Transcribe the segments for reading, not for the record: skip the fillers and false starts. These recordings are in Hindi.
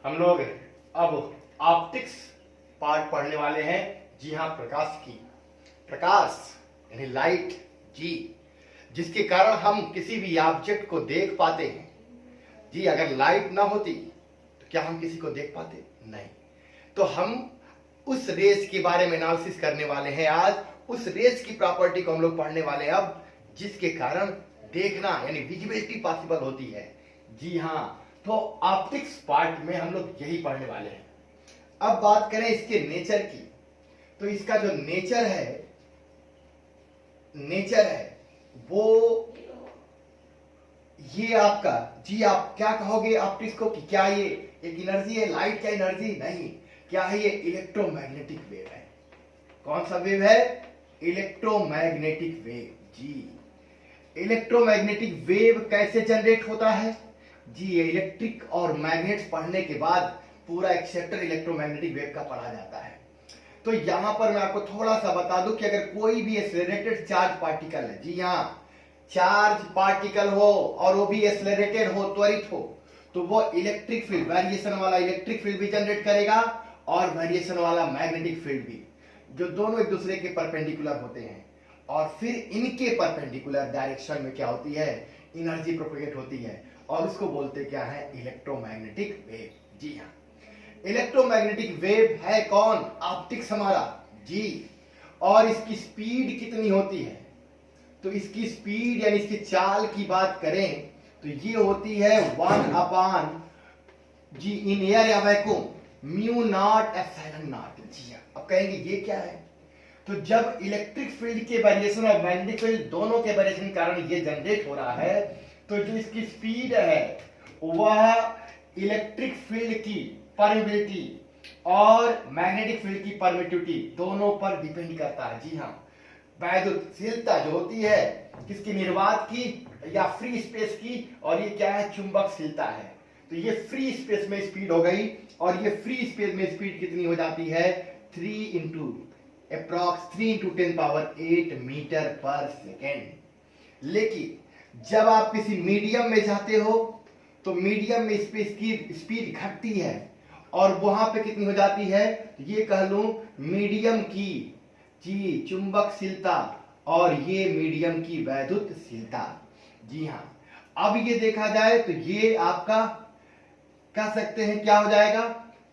हम लोग अब ऑप्टिक्स पार्ट पढ़ने वाले हैं। जी हाँ, प्रकाश यानी लाइट जी, जिसके कारण हम किसी भी ऑब्जेक्ट को देख पाते हैं। जी अगर लाइट ना होती तो क्या हम किसी को देख पाते? नहीं। तो हम उस रेस के बारे में एनालिसिस करने वाले हैं आज। उस रेस की प्रॉपर्टी को हम लोग पढ़ने वाले हैं अब, जिसके कारण देखना यानी विजिबिलिटी पॉसिबल होती है। जी हाँ, तो ऑप्टिक्स पार्ट में हम लोग यही पढ़ने वाले हैं। अब बात करें इसके नेचर की, तो इसका जो नेचर है वो ये आपका, जी आप क्या कहोगे ऑप्टिक्स को कि क्या ये एक एनर्जी है? लाइट क्या एनर्जी? नहीं। क्या है ये? इलेक्ट्रोमैग्नेटिक वेव है। कौन सा वेव है? Electromagnetic wave. जी इलेक्ट्रोमैग्नेटिक वेव कैसे जनरेट होता है? जी ये इलेक्ट्रिक और मैग्नेट्स पढ़ने के बाद पूरा एक चैप्टर इलेक्ट्रोमैग्नेटिक वेव का पढ़ा जाता है। तो यहां पर मैं आपको थोड़ा सा बता दूं कि अगर कोई भी एक्सेलरेटेड चार्ज पार्टिकल है, जी हां, चार्ज पार्टिकल हो और वो भी एक्सेलरेटेड हो, त्वरित हो, तो वो इलेक्ट्रिक फील्ड, वेरिएशन वाला इलेक्ट्रिक फील्ड भी जनरेट करेगा और वेरिएशन वाला मैग्नेटिक फील्ड भी, जो दोनों एक दूसरे के परपेंडिकुलर होते हैं। और फिर इनके परपेंडिकुलर डायरेक्शन में क्या होती है? एनर्जी प्रोपेगेट होती है, और उसको बोलते क्या है? Electromagnetic wave. जी हाँ, इलेक्ट्रोमैग्नेटिक वेव है कौन? ऑप्टिक्स हमारा। जी, और इसकी स्पीड कितनी होती है? तो इसकी स्पीड यानी इसकी चाल की बात करें तो ये होती है 1 अपान जी इन एयर या vacuum mu naught epsilon naught. जी हाँ, अब कहेंगे ये क्या है? तो जब इलेक्ट्रिक फील्ड के वेरिएशन और मैग्नेटिक फील्ड दोनों के वेरिएशन के कारण ये जनरेट हो रहा है, तो जो इसकी स्पीड है वह इलेक्ट्रिक फील्ड की परमिटिविटी और मैग्नेटिक फील्ड की परमिटिविटी दोनों पर डिपेंड करता है। जी हाँ, वैद्युतशीलता जो होती है किसकी? निर्वात की या फ्री स्पेस की, और ये क्या है? चुंबकशीलता है। तो ये फ्री स्पेस में स्पीड हो गई, और ये फ्री स्पेस में स्पीड कितनी हो जाती है? 3 into approx 3 into 10 power 8 metre पर सेकेंड। लेकिन जब आप किसी मीडियम में जाते हो तो मीडियम में स्पेस की स्पीड घटती है, और वहां पे कितनी हो जाती है? ये कह लूं मीडियम की जी चुंबकशीलता और ये मीडियम की वैद्युतशीलता। जी हाँ, अब ये देखा जाए तो ये आपका कह सकते हैं क्या हो जाएगा?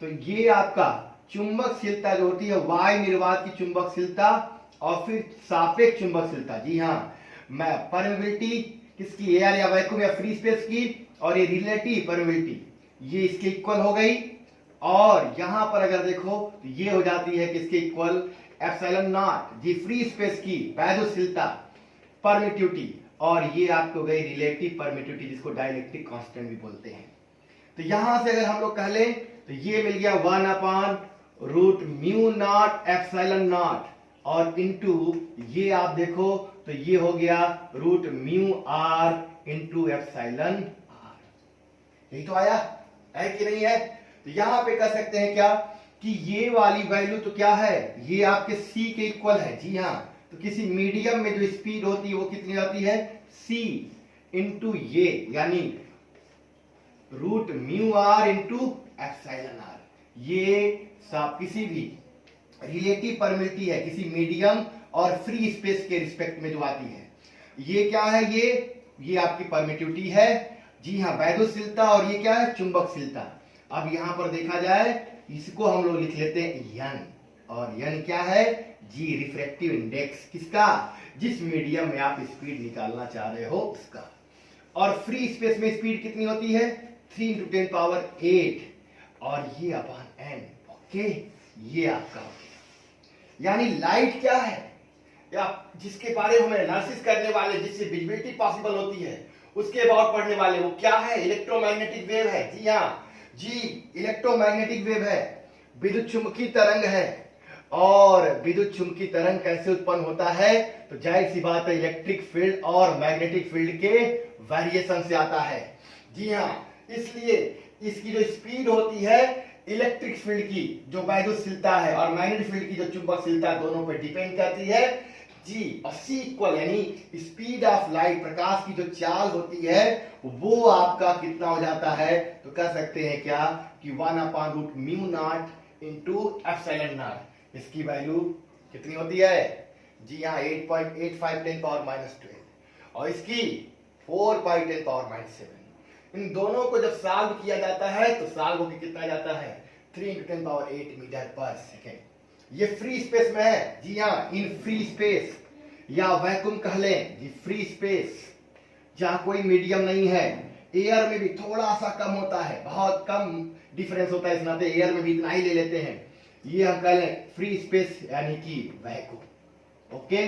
तो ये आपका चुंबकशीलता जो होती है वायु निर्वात की चुंबकशीलता और फिर सापेक्ष चुंबकशीलता। जी हाँ, मैं परमिटिविटी किसकी? एयर या वैक्यूम या फ्री स्पेस की, और ये रिलेटिव परमिटिविटी ये इसके इक्वल हो गई। और यहां पर अगर देखो तो ये हो जाती है किसके इक्वल? एप्सिलॉन नॉट जी फ्री स्पेस की वैद्युतशीलता परमिटिविटी, और ये आपको गई रिलेटिव परमिटिविटी, जिसको डाइलेक्ट्रिक कांस्टेंट भी बोलते हैं। तो यहां से अगर हम लोग कह लें तो ये मिल गया 1 upon root mu naught epsilon naught, और इंटू ये आप देखो तो ये हो गया root mu R into epsilon R. यही तो आया है कि नहीं है? तो यहां पे कह सकते हैं क्या कि ये वाली वैल्यू तो क्या है? ये आपके c के इक्वल है। जी हाँ, तो किसी मीडियम में जो स्पीड होती है वो कितनी आती है? c इंटू ये यानी root mu R into epsilon R. ये सब किसी भी रिलेटिव परमिटिविटी है किसी मीडियम और फ्री स्पेस के रिस्पेक्ट में जो आती है। ये क्या है? ये आपकी परमिटिविटी है। जी हाँ, वैद्युतशीलता, और ये क्या है? चुंबकशीलता। अब यहां पर देखा जाए इसको हम लोग लिख लेते हैं n, और n क्या है? जी रिफ्रैक्टिव इंडेक्स किसका? जिस मीडियम में आप स्पीड निकालना चाह रहे हो उसका। और फ्री स्पेस में स्पीड कितनी होती है? 3 इंटू 10 पावर 8, और ये अपान n। ओके, ये आपका हो गया। यानी लाइट क्या है या जिसके बारे में हम एनालिसिस करने वाले, जिससे विजिबिलिटी पॉसिबल होती है, उसके अबाउट पढ़ने वाले, वो क्या है? इलेक्ट्रोमैग्नेटिक वेव है। जी हाँ जी, इलेक्ट्रोमैग्नेटिक वेव है, विद्युत चुंबकीय तरंग है। और विद्युत चुंबकीय तरंग कैसे उत्पन्न होता है? तो जाहिर सी बात है इलेक्ट्रिक फील्ड और मैग्नेटिक फील्ड के वेरिएशन से आता है। जी हाँ, इसलिए इसकी जो स्पीड होती है इलेक्ट्रिक फील्ड की जो वैद्युतशीलता है और मैग्नेटिक फील्ड की जो चुंबकशीलता, दोनों पर डिपेंड करती है जी, और सी इक्वल यानी स्पीड ऑफ लाइट, प्रकाश की जो चाल होती है वो आपका कितना हो जाता है, तो कह सकते हैं क्या कि 1/√μ0 इंटू एप्सिलॉन नॉट। इसकी वैल्यू कितनी होती है, जी हाँ 8.85 10⁻12 और इसकी 4 × 10⁻7। इन दोनों को जब सॉल्व किया जाता है तो सॉल्व होकर कितना जाता है, 3 × 10⁸ मीटर पर सेकेंड। ये फ्री स्पेस में है, जी हाँ इन फ्री स्पेस या वैक्यूम कह लें जी, फ्री स्पेस जहां कोई मीडियम नहीं है। एयर में भी थोड़ा सा कम होता है, बहुत कम डिफरेंस होता है, इस नाते एयर में भी इतना ही ले लेते हैं। ये हम कह लें फ्री स्पेस यानी कि वैक्यूम। ओके,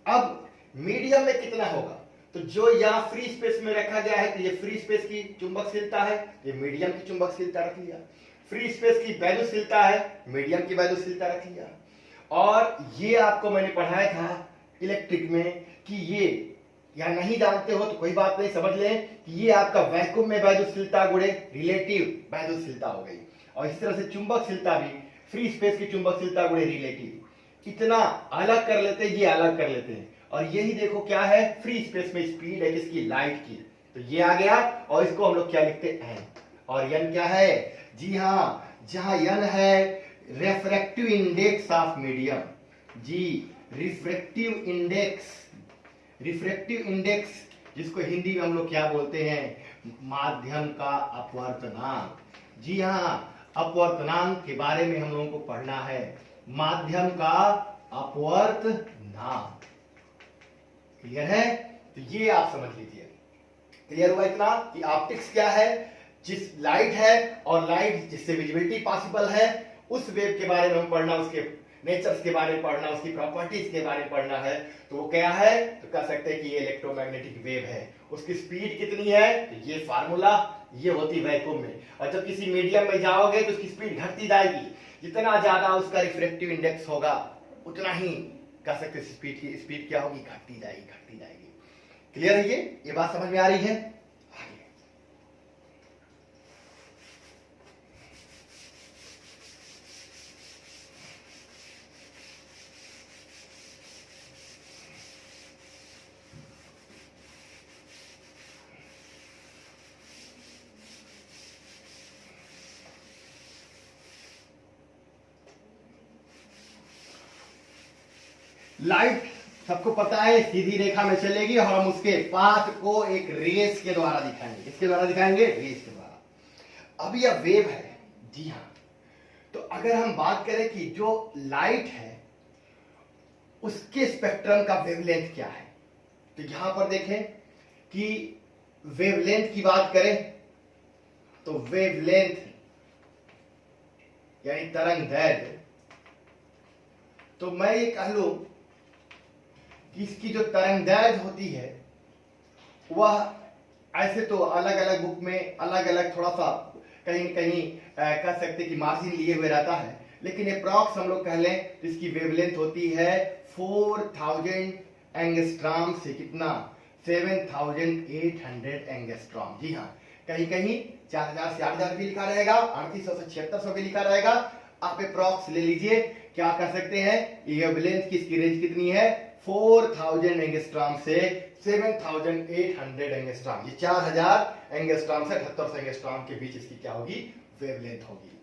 अब मीडियम में कितना होगा, तो जो यहां फ्री स्पेस में रखा गया है तो ये फ्री स्पेस की चुंबकशीलता है, ये मीडियम की चुंबकशीलता रख लिया। फ्री स्पेस की वैल्यूशीलता है, मीडियम की वैल्यूशीलता रख लिया। और ये आपको मैंने पढ़ाया था इलेक्ट्रिक में कि ये या नहीं जानते हो तो कोई बात नहीं, समझ लें कि ये आपका वैक्यूम में वैल्यूशीलता गुणे रिलेटिव वैल्यूशीलता हो गई। और इस तरह से चुंबकशीलता भी फ्री स्पेस की चुंबकशीलता गुणे रिलेटिव, इतना अलग कर लेते हैं, ये अलग कर लेते हैं। और यही देखो क्या है, फ्री स्पेस में स्पीड है किसकी, लाइट की, तो ये आ गया। और इसको हम लोग क्या लिखते हैं, एन। और एन क्या है, जी हाँ जहां एन है रिफ्रैक्टिव इंडेक्स ऑफ मीडियम, जी रिफ्रैक्टिव इंडेक्स, रिफ्रैक्टिव इंडेक्स जिसको हिंदी में हम लोग क्या बोलते हैं, माध्यम का अपवर्तनांक। जी हाँ, अपवर्तनांक के बारे में हम लोगों को पढ़ना है, माध्यम का अपवर्तनांक। क्लियर है, तो ये आप समझ लीजिए। क्लियर हुआ इतना कि ऑप्टिक्स क्या है, जिस लाइट है और लाइट जिससे विजिबिलिटी पॉसिबल है उस वेव के बारे में हम पढ़ना, उसके नेचर्स के बारे में पढ़ना, उसकी प्रॉपर्टीज के बारे में पढ़ना है। तो वो क्या है, तो कह सकते हैं कि ये इलेक्ट्रोमैग्नेटिक वेव है। उसकी स्पीड कितनी है, तो ये फार्मूला, ये होती वैक्यूम में। और जब किसी मीडियम में जाओगे तो उसकी स्पीड घटती जाएगी, जितना ज्यादा उसका रिफ्रैक्टिव इंडेक्स होगा उतना ही कह सकते स्पीड की स्पीड क्या होगी, घटती जाएगी, घटती जाएगी। क्लियर है, ये बात समझ में आ रही है। लाइट सबको पता है सीधी रेखा में चलेगी और हम उसके पाथ को एक रेस के द्वारा दिखाएंगे। किसके द्वारा दिखाएंगे, रेस के द्वारा। अब यह वेव है, जी हाँ। तो अगर हम बात करें कि जो लाइट है उसके स्पेक्ट्रम का वेवलेंथ क्या है, तो यहां पर देखें कि वेवलेंथ की बात करें तो वेवलेंथ यानी तरंग दैर्घ्य, तो मैं ये कह लूं कि इसकी जो तरंगदैर्घ्य होती है वह ऐसे तो अलग अलग बुक में अलग अलग थोड़ा सा कहीं कहीं कह सकते कि मार्जिन लिए हुए रहता है, लेकिन अप्रॉक्स हम लोग कह लें तो इसकी वेवलेंथ होती है 4000 एंगस्ट्रॉम से कितना, 7800 एंगस्ट्रॉम। जी हाँ, कहीं कहीं 4000 से 8000 भी लिखा रहेगा, 3800 से 7600 भी लिखा रहेगा। आप अप्रॉक्स ले लीजिए, क्या कर सकते हैं, ये वेवलेंथ की इसकी रेंज कितनी है, 4000 एंगस्ट्रॉम से 7800 एंगस्ट्रॉम। ये 4000 एंगस्ट्रॉम से 7800 एंगस्ट्रॉम के बीच इसकी क्या होगी, वेवलेंथ होगी।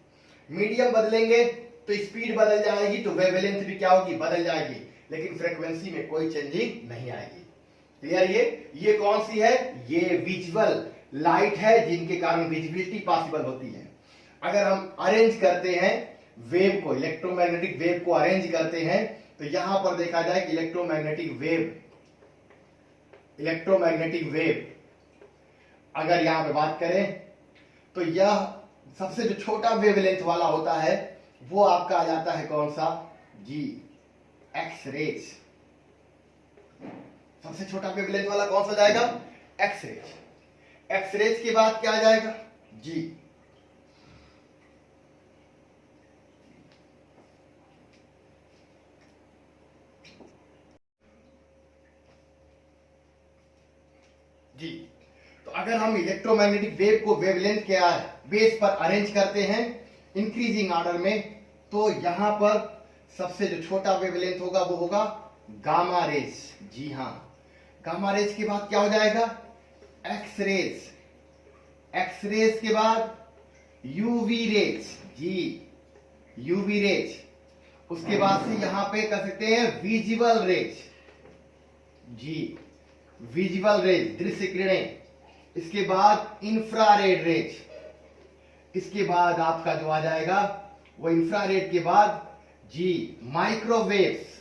मीडियम बदलेंगे तो स्पीड बदल जाएगी, तो वेवलेंथ भी क्या होगी, बदल जाएगी, लेकिन फ्रीक्वेंसी में कोई चेंजिंग नहीं आएगी। क्लियर, ये कौन सी है, ये विजुअल लाइट है जिनके कारण विजिबिलिटी पॉसिबल होती है। अगर हम अरेंज करते हैं वेव को, इलेक्ट्रोमैग्नेटिक वेव को अरेंज करते हैं, तो यहां पर देखा जाए कि इलेक्ट्रोमैग्नेटिक वेव अगर यहां पे बात करें तो यह सबसे जो छोटा वेवलेंथ वाला होता है वो आपका आ जाता है कौन सा, जी एक्स रेज। सबसे छोटा वेवलेंथ वाला कौन सा जाएगा, एक्स रेज। एक्स रेज के बाद क्या आ जाएगा, जी जी। तो अगर हम इलेक्ट्रोमैग्नेटिक वेव को वेवलेंथ के बेस पर अरेंज करते हैं इंक्रीजिंग ऑर्डर में, तो यहां पर सबसे जो छोटा वेवलेंथ होगा वो होगा गामा रेज, जी हाँ, गामा रेज के बाद क्या हो जाएगा, एक्स रेज, एक्स रेज के बाद यूवी रेज, जी यूवी रेज, उसके बाद से यहां पे कर सकते हैं विजिबल रेज, जी विजिबल रेज, दृश्य किरणें, इसके बाद इंफ्रारेड रेज, इसके बाद आपका जो आ जाएगा वो इंफ्रारेड के बाद जी माइक्रोवेव्स,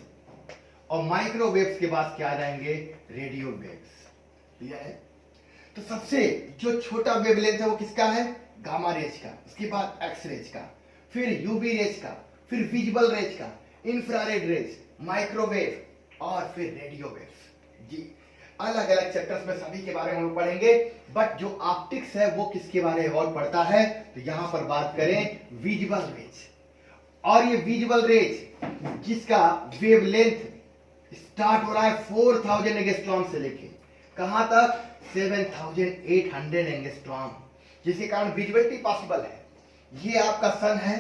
और माइक्रोवेव्स के बाद क्या आ जाएंगे, रेडियो वेव्स, ठीक है। तो सबसे जो छोटा वेवलेंथ है वो किसका है, गामा रेज का, उसके बाद एक्स रेज का, फिर यूवी रेज का, फिर विजिबल रेज का, इंफ्रारेड रेज, माइक्रोवेव और फिर रेडियो वेव्स, जी अलग अलग चैप्टर्स में सभी के बारे में हम पढ़ेंगे। बट जो ऑप्टिक्स है वो किसके बारे में और पढ़ता है, तो यहां पर बात करें विजिबल रेज, और ये विजिबल रेज जिसका वेवलेंथ स्टार्ट हो रहा है 4000 एंगस्ट्रॉम से लेके कहां तक, 7800 एंगस्ट्रॉम, जिसके कारण विजिबिलिटी पॉसिबल है। ये आपका सन है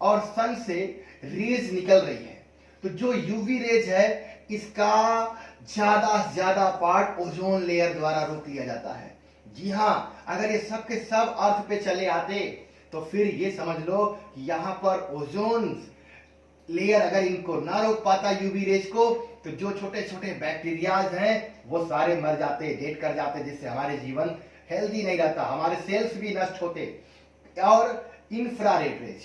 और सन से रेज निकल रही है, तो जो यूवी रेज है इसका ज्यादा से ज्यादा पार्ट ओजोन लेयर द्वारा रोक लिया जाता है। जी हाँ, अगर ये सब के सब अर्थ पे चले आते तो फिर ये समझ लो कि यहां पर ओजोन लेयर अगर इनको ना रोक पाता यूवी रेज को, तो जो छोटे छोटे बैक्टीरियाज हैं वो सारे मर जाते, डेड कर जाते, जिससे हमारे जीवन हेल्दी नहीं रहता, हमारे सेल्स भी नष्ट होते। और इंफ्रारेड रेज,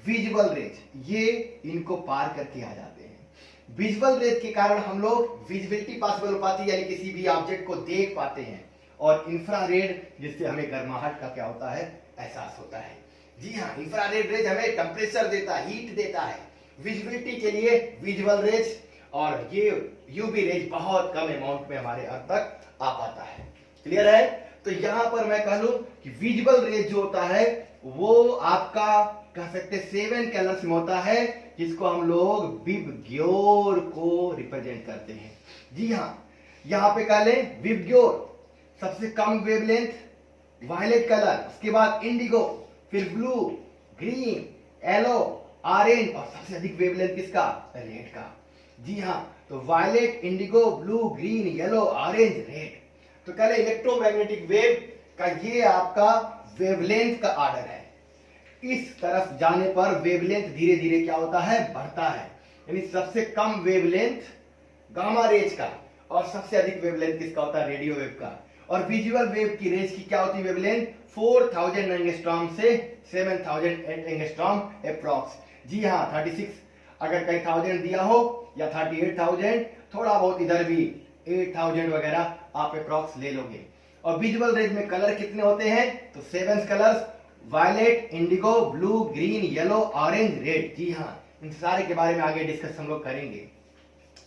विजिबल रेज, ये इनको पार करके आ जाते हैं। विजुअल रेज के कारण हम लोग विजिबिलिटी पॉसिबल हो पाती है, यानी किसी भी ऑब्जेक्ट को देख पाते हैं, और इंफ्रारेड जिससे हमें गर्माहट का क्या होता है, एहसास होता है। जी हाँ, इंफ्रारेड रेज हमें टेम्परेचर देता है, हीट देता है। विजिबिलिटी के लिए विजुअल रेज, और ये यूवी रेज बहुत कम अमाउंट में हमारे अर्थ तक आ पाता है। क्लियर है? तो यहां पर मैं कह लूं कि विजुअल रेज जो होता है वो आपका कह सकते 7 कलर्स में होता है, जिसको हम लोग विबग्योर को रिप्रेजेंट करते हैं। जी हाँ, यहां पे कह लें विबग्योर सबसे कम वेवलेंथ, वायलेट कलर, उसके बाद इंडिगो, फिर ब्लू, ग्रीन, येलो, ऑरेंज, और सबसे अधिक वेवलेंथ किसका, रेड का। जी हाँ, तो violet, indigo, blue, green, yellow, orange, red. तो कह लें इलेक्ट्रोमैग्नेटिक वेव का ये आपका वेवलेंथ का ऑर्डर है। इस तरफ जाने पर वेवलेंथ धीरे धीरे क्या होता है, बढ़ता है, यानी सबसे कम वेवलेंथ गामा रेज का, और सबसे अधिक वेवलेंथ किसका होता है, रेडियो वेव का। और विजुअल वेव की रेज की क्या होती है वेवलेंथ, 4000 एंगस्ट्रॉम से 7000 एंगस्ट्रॉम अप्रॉक्स। जी हाँ, 36 अगर कहीं 1000 दिया हो या 38,000, थोड़ा बहुत इधर भी 8000 वगैरह आप अप्रॉक्स ले लोगे। और विजुअल रेज में कलर कितने होते हैं, तो 7 colours, violet, indigo, blue, green, yellow, orange, red. जी हाँ, इन सारे के बारे में आगे डिस्कस हम लोग करेंगे।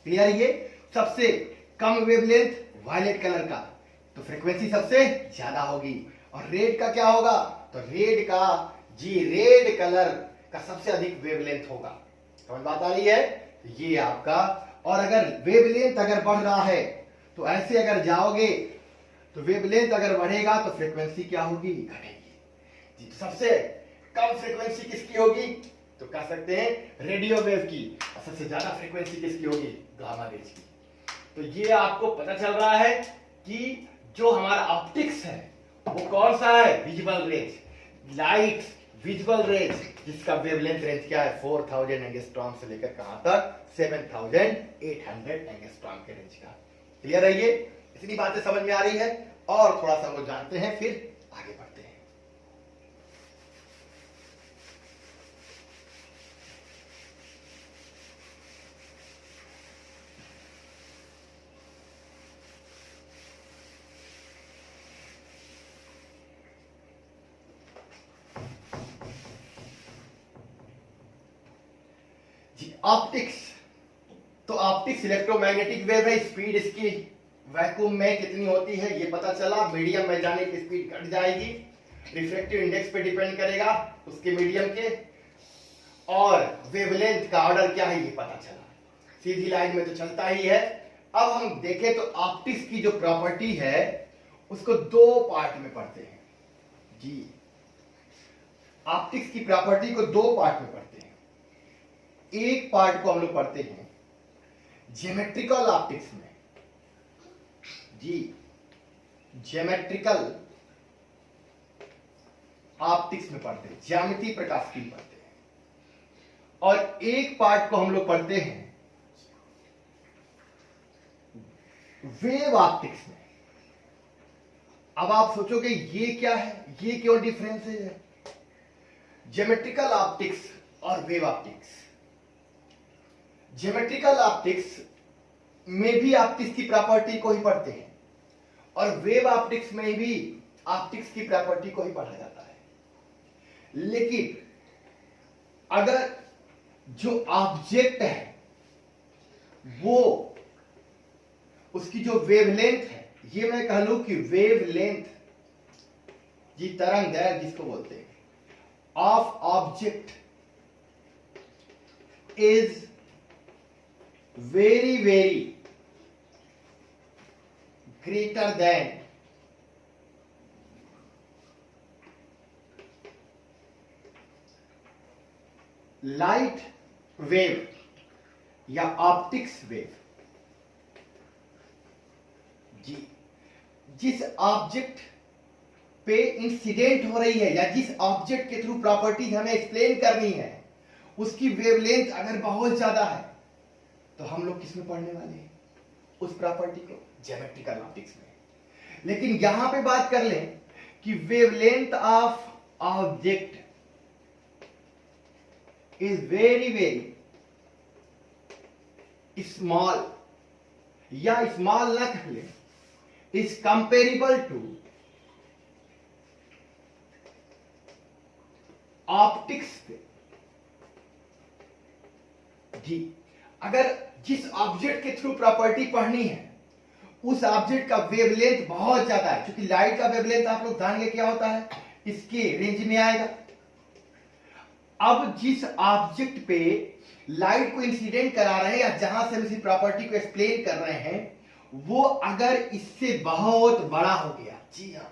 क्लियर? ये सबसे कम वेवलेंथ वायलेट कलर का, तो फ्रीक्वेंसी सबसे ज्यादा होगी। और रेड का क्या होगा, तो रेड का, जी रेड कलर का सबसे अधिक वेवलेंथ होगा। समझ बात आ रही है? तो ये आपका, और अगर वेवलेंथ अगर बढ़ रहा है तो ऐसे अगर जाओगे तो वेवलेंथ अगर बढ़ेगा तो फ्रीक्वेंसी क्या होगी, घटेगी। जी, सबसे कम फ्रीक्वेंसी किसकी होगी, तो कह सकते हैं रेडियो वेव की, और सबसे ज्यादा फ्रीक्वेंसी किसकी होगी, गामा रेज की। तो ये आपको पता चल रहा है कि जो हमारा ऑप्टिक्स है वो कौन सा है, visual rays, light visual rays, जिसका वेवलेंथ रेंज क्या है, 4000 एंगस्ट्रॉम से लेकर कहां तक, 7800 एंगस्ट्रॉम के रेंज का। क्लियर है? ये इतनी बातें समझ में आ रही है, और थोड़ा सा हम लोग जानते हैं, फिर आगे बढ़ते हैं। जी, ऑप्टिक्स, तो ऑप्टिक्स इलेक्ट्रोमैग्नेटिक वेव है, स्पीड इसकी वैक्यूम में कितनी होती है ये पता चला, मीडियम में जाने की स्पीड घट जाएगी, रिफ्रैक्टिव इंडेक्स पे डिपेंड करेगा उसके मीडियम के, और वेवलेंथ का ऑर्डर क्या है ये पता चला, सीधी लाइन में तो चलता ही है। अब हम देखें तो ऑप्टिक्स की जो प्रॉपर्टी है उसको दो पार्ट में पढ़ते हैं। जी, ऑप्टिक्स की प्रॉपर्टी को दो पार्ट में पढ़ते हैं। एक पार्ट को हम लोग पढ़ते हैं ज्योमेट्रिकल ऑप्टिक्स में जी, ज्योमेट्रिकल ऑप्टिक्स में पढ़ते हैं, ज्यामितीय प्रकाशिकी पढ़ते हैं। और एक पार्ट को हम लोग पढ़ते हैं वेव ऑप्टिक्स में। अब आप सोचोगे ये क्या है, ये क्यों डिफरेंस है? ज्योमेट्रिकल ऑप्टिक्स और वेव ऑप्टिक्स। ज्योमेट्रिकल ऑप्टिक्स में भी ऑप्टिक्स की प्रॉपर्टी को ही पढ़ते हैं और वेव ऑप्टिक्स में भी ऑप्टिक्स की प्रॉपर्टी को ही पढ़ा जाता है। लेकिन अगर जो ऑब्जेक्ट है वो उसकी जो वेवलेंथ है, ये मैं कह लूं कि वेवलेंथ जी, तरंग दैर्घ्य जिसको बोलते हैं, of object is very very greater than light wave या ऑप्टिक्स वेव। जी, जिस ऑब्जेक्ट पे इंसिडेंट हो रही है या जिस ऑब्जेक्ट के थ्रू प्रॉपर्टी हमें एक्सप्लेन करनी है, उसकी वेवलेंथ अगर बहुत ज्यादा है तो हम लोग किसमें पढ़ने वाले हैं? उस प्रॉपर्टी को, ज्योमेट्रिकल ऑप्टिक्स में। लेकिन यहां पे बात कर लें कि wavelength of object is very very small, या स्मॉल ना कह लें, इज कंपेरेबल टू ऑप्टिक्स जी। अगर जिस ऑब्जेक्ट के थ्रू प्रॉपर्टी पढ़नी है उस ऑब्जेक्ट का वेवलेंथ बहुत ज्यादा है, क्योंकि लाइट का वेवलेंथ आप लोग जानेंगे क्या होता है, इसके रेंज में आएगा। अब जिस ऑब्जेक्ट पे लाइट को इंसिडेंट करा रहे हैं या जहां से हम इसी प्रॉपर्टी को एक्सप्लेन कर रहे हैं, वो अगर इससे बहुत बड़ा हो गया, जी हां,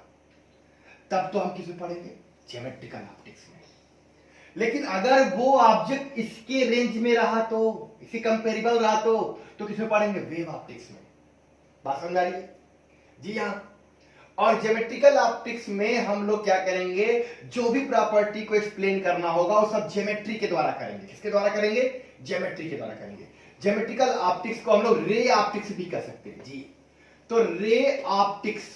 तब तो हम किसमें पढ़ेंगे? ज्योमेट्रिकल ऑप्टिक्स में। लेकिन अगर वो ऑब्जेक्ट इसके रेंज में रहा तो, इसी कंपेरेबल रहा तो किसमें पढ़ेंगे? वेव ऑप्टिक्स में। बात समझ आ रही है? जी हां। और ज्योमेट्रिकल ऑप्टिक्स में हम लोग क्या करेंगे? जो भी प्रॉपर्टी को एक्सप्लेन करना होगा वो सब ज्योमेट्री के द्वारा करेंगे। किसके द्वारा करेंगे? ज्योमेट्री के द्वारा करेंगे। ज्योमेट्रिकल ऑप्टिक्स को हम लोग रे ऑप्टिक्स भी कह सकते हैं जी। तो रे ऑप्टिक्स,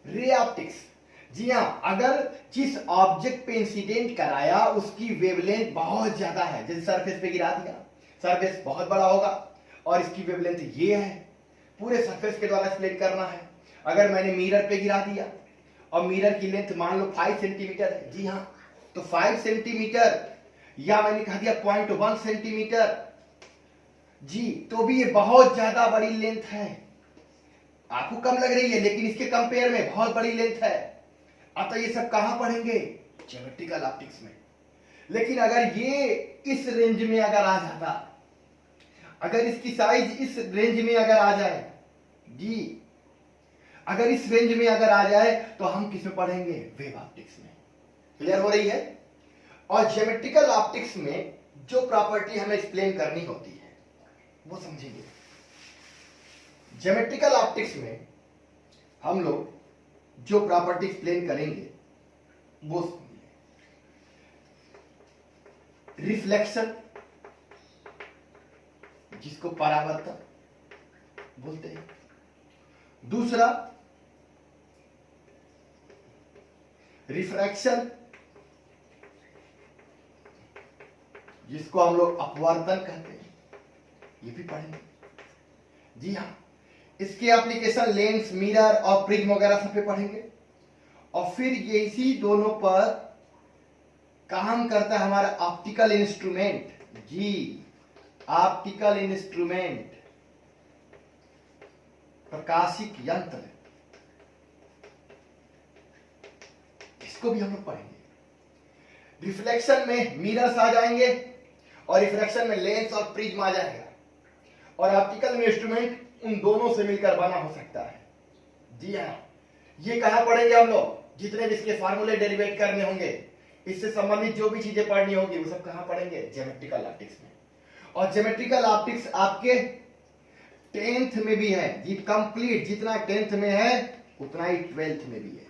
रे ऑप्टिक्स जी हां, अगर जिस ऑब्जेक्ट पे इंसिडेंट कराया उसकी वेवलेंथ बहुत ज्यादा है, जैसे सरफेस पे गिरा दिया, सरफेस बहुत बड़ा होगा और इसकी वेवलेंथ ये है, पूरे सरफेस के द्वारा एक्सप्लेन करना है। अगर मैंने मिरर पे गिरा दिया और मिरर की लेंथ मान लो 5 सेंटीमीटर है, जी हां, तो 5 सेंटीमीटर या मैंने कह दिया 0.1 सेंटीमीटर जी, तो भी ये बहुत ज्यादा बड़ी लेंथ है। आपको कम लग रही है लेकिन इसके कंपेयर में बहुत बड़ी लेंथ है। अतः ये सब कहां पढ़ेंगे? ज्योमेट्रिकल ऑप्टिक्स में। लेकिन अगर ये इस रेंज में अगर आ जाता, अगर इसकी साइज इस रेंज में अगर आ जाए जी, अगर इस रेंज में अगर आ जाए तो हम किस में पढ़ेंगे? वेव ऑप्टिक्स में। क्लियर हो रही है? और ज्योमेट्रिकल ऑप्टिक्स में जो प्रॉपर्टी हमें एक्सप्लेन करनी होती है वो समझेंगे। ज्योमेट्रिकल ऑप्टिक्स में हम लोग जो प्रॉपर्टी एक्सप्लेन करेंगे वो रिफ्लेक्शन, जिसको परावर्तन बोलते हैं। दूसरा रिफ्रैक्शन, जिसको हम लोग अपवर्तन कहते हैं, ये भी पढ़ेंगे। जी हाँ, इसके एप्लीकेशन लेंस, मिरर और प्रिज्म वगैरह सब पे पढ़ेंगे। और फिर ये इसी दोनों पर काम करता है हमारा ऑप्टिकल इंस्ट्रूमेंट जी, ऑप्टिकल इंस्ट्रूमेंट, प्रकाशिक यंत्र, इसको भी हम लोग पढ़ेंगे। रिफ्लेक्शन में मिरर्स आ जाएंगे और रिफ्रैक्शन में लेंस और प्रिज्म आ जाएगा। और ऑप्टिकल इंस्ट्रूमेंट उन दोनों से मिलकर बना हो सकता है। जी हाँ, ये कहां पढ़ेंगे हम लोग? जितने भी इसके फार्मूले डेरिवेट करने होंगे, इससे संबंधित जो भी चीजें पढ़नी होगी वो सब कहां पढ़ेंगे? ज्योमेट्रिकल ऑप्टिक्स में। और ज्योमेट्रिकल ऑप्टिक्स आपके 10th में भी है जी, कंप्लीट जितना 10th में है उतना ही 12th में भी है।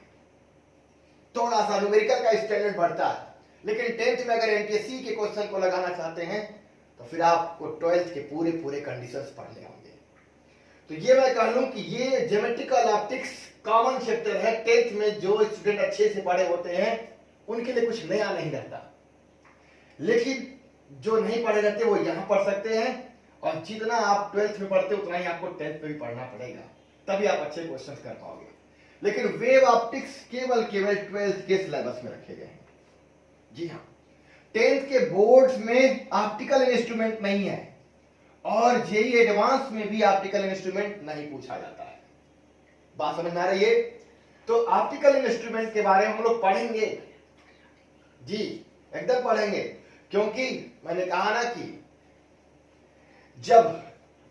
थोड़ा सा न्यूमेरिकल का स्टैंडर्ड बढ़ता है, लेकिन 10th में अगर एनटीएससी के क्वेश्चन को लगाना चाहते हैं तो फिर आपको 12th के पूरे पूरे कंडीशंस पढ़ने होंगे। तो ये मैं कह लूं कि ये ज्योमेट्रिकल ऑप्टिक्स कॉमन चैप्टर है 10th में। जो स्टूडेंट अच्छे से पढ़े होते हैं उनके लिए कुछ नया नहीं रहता, लेकिन जो नहीं पढ़े रहते वो यहां पढ़ सकते हैं, और जितना आप 12th में पढ़ते उतना ही आपको 10th में भी पढ़ना पड़ेगा, तभी आप अच्छे क्वेश्चन कर पाओगे। लेकिन वेव ऑप्टिक्स केवल 12th के सिलेबस में रखे गए हैं। जी हाँ, 10th के बोर्ड्स में ऑप्टिकल इंस्ट्रूमेंट नहीं है, और जेईई एडवांस में भी ऑप्टिकल इंस्ट्रूमेंट नहीं पूछा जाता है। बात समझ में आ रही है? तो ऑप्टिकल इंस्ट्रूमेंट के बारे में हम लोग पढ़ेंगे जी, एकदम पढ़ेंगे, क्योंकि मैंने कहा ना कि जब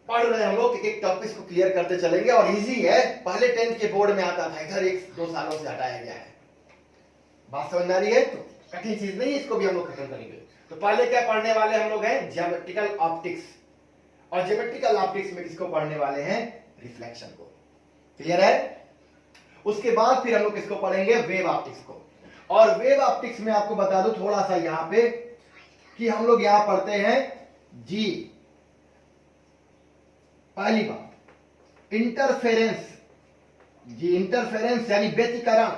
पढ़ रहे हम लोग एक टॉपिक को क्लियर करते चलेंगे, और इजी है, पहले 10th के बोर्ड में आता था, इधर 1-2 सालों से हटाया गया है। बात समझ में आ रही है? तो कठिन चीज नहीं, इसको भी हम लोग खत्म करेंगे। तो पहले क्या पढ़ने वाले हम लोग हैं? ज्योमेट्रिकल ऑप्टिक्स, और ज्योमेट्रिकल ऑप्टिक्स में किसको पढ़ने वाले हैं? रिफ्लेक्शन को। क्लियर है? उसके बाद फिर हम लोग किसको पढ़ेंगे? वेव ऑप्टिक्स को। और वेव ऑप्टिक्स में आपको बता दूं थोड़ा सा यहां पे कि हम लोग यहां पढ़ते हैं जी, पहली बात इंटरफेरेंस जी, इंटरफेरेंस यानी व्यतिकरण।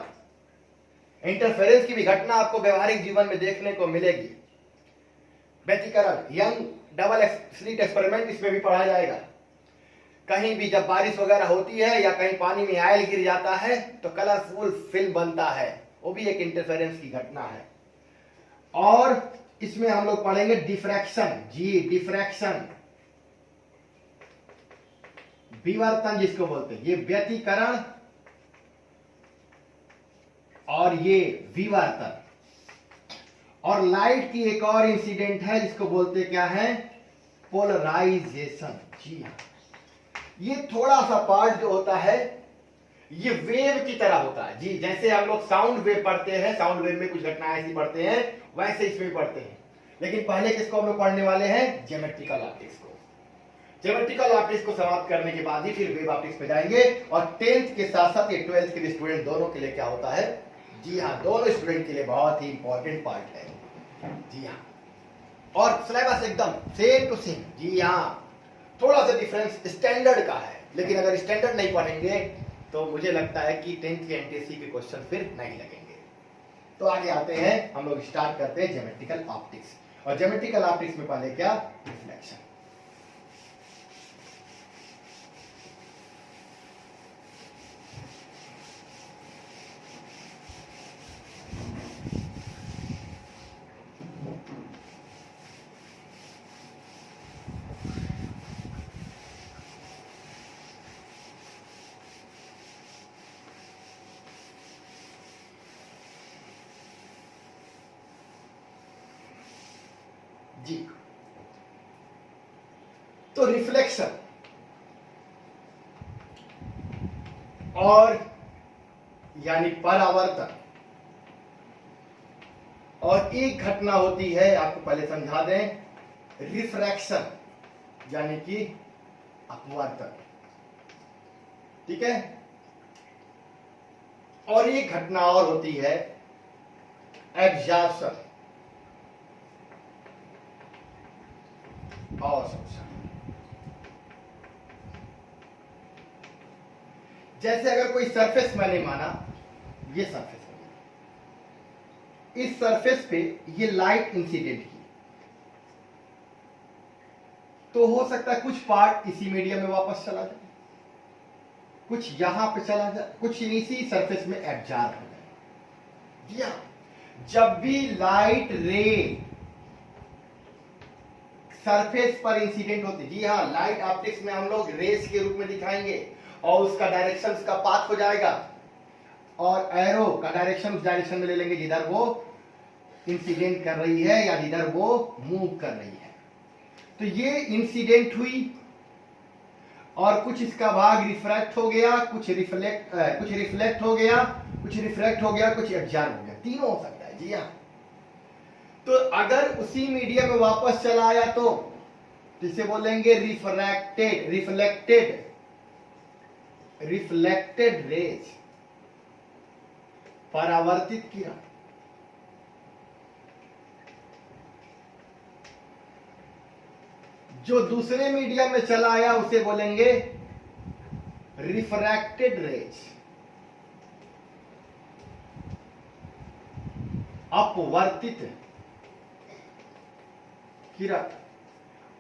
इंटरफेरेंस की भी घटना आपको व्यवहारिक जीवन में देखने को मिलेगी। व्यतिकरण, यंग डबल स्लिट एक्सपेरिमेंट, इसमें भी पढ़ा जाएगा। कहीं भी जब बारिश वगैरह होती है या कहीं पानी में ऑयल गिर जाता है तो कलरफुल फिल्म बनता है, वो भी एक इंटरफेरेंस की घटना है। और इसमें हम लोग पढ़ेंगे डिफ्रैक्शन जी, डिफ्रैक्शन, विवर्तन जिसको बोलते हैं, ये व्यतिकरण और ये विवर्तन। और लाइट की एक और इंसिडेंट है जिसको बोलते क्या है? पोलराइजेशन। जी हाँ, ये थोड़ा सा पार्ट जो होता है ये वेव की तरह होता है जी। जैसे हम लोग साउंड वेव पढ़ते हैं, साउंड वेव में कुछ घटनाएं ऐसी पढ़ते हैं, वैसे इसमें भी पढ़ते हैं। लेकिन पहले किसको हम लोग पढ़ने वाले हैं? ज्योमेट्रिकल ऑप्टिक्स को। ज्योमेट्रिकल ऑप्टिक्स को समाप्त करने के बाद ही फिर वेव ऑप्टिक्स पे जाएंगे। और 10th के साथ साथ ये 12th के स्टूडेंट दोनों के लिए क्या होता है? जी हाँ, दोनों स्टूडेंट के लिए बहुत ही इंपॉर्टेंट पार्ट है। जी हाँ, और सिलेबस एकदम सेम टू सेम। जी हाँ, थोड़ा सा डिफरेंस स्टैंडर्ड का है, लेकिन अगर स्टैंडर्ड नहीं पढ़ेंगे तो मुझे लगता है कि 10th के एनटीएससी के क्वेश्चन फिर नहीं लगेंगे। तो आगे आते हैं, हम लोग स्टार्ट करते हैं ज्योमेट्रिकल ऑप्टिक्स। और ज्योमेट्रिकल ऑप्टिक्स में पहले क्या? रिफ्लेक्शन। जी, तो रिफ्लेक्शन और यानी परावर्तन, और एक घटना होती है, आपको पहले समझा दें, रिफ्रैक्शन यानी कि अपवर्तन। ठीक है? और एक घटना और होती है एब्जॉर्प्शन और शोषण। जैसे अगर कोई सरफेस मैंने माना, ये सरफेस है, इस सरफेस पे ये लाइट इंसिडेंट की, तो हो सकता है कुछ पार्ट इसी मीडियम में वापस चला जाए, कुछ यहां पे चला जाए, कुछ इसी सरफेस में एब्जॉर्ब हो जाए। जी हाँ, जब भी लाइट रे सरफेस पर इंसिडेंट होती, जी हाँ, लाइट ऑप्टिक्स में हम लोग रेस के रूप में दिखाएंगे, और उसका डायरेक्शन उसका पाथ हो जाएगा, और एरो का डायरेक्शन उस डायरेक्शन में ले लेंगे जिधर वो इंसिडेंट कर रही है या जिधर वो मूव कर रही है। तो ये इंसिडेंट हुई, और कुछ इसका भाग रिफ्रैक्ट हो गया, कुछ रिफ्लेक्ट हो गया, कुछ रिफ्रैक्ट हो गया, कुछ एब्जॉर्ब हो गया, तीनों हो सकता है। जी हाँ, तो अगर उसी मीडियम में वापस चला आया तो तो इसे बोलेंगे रिफ्लेक्टेड रेज, परावर्तित किरण। जो दूसरे मीडियम में चला आया उसे बोलेंगे रिफ्रैक्टेड रेज, अपवर्तित किरण।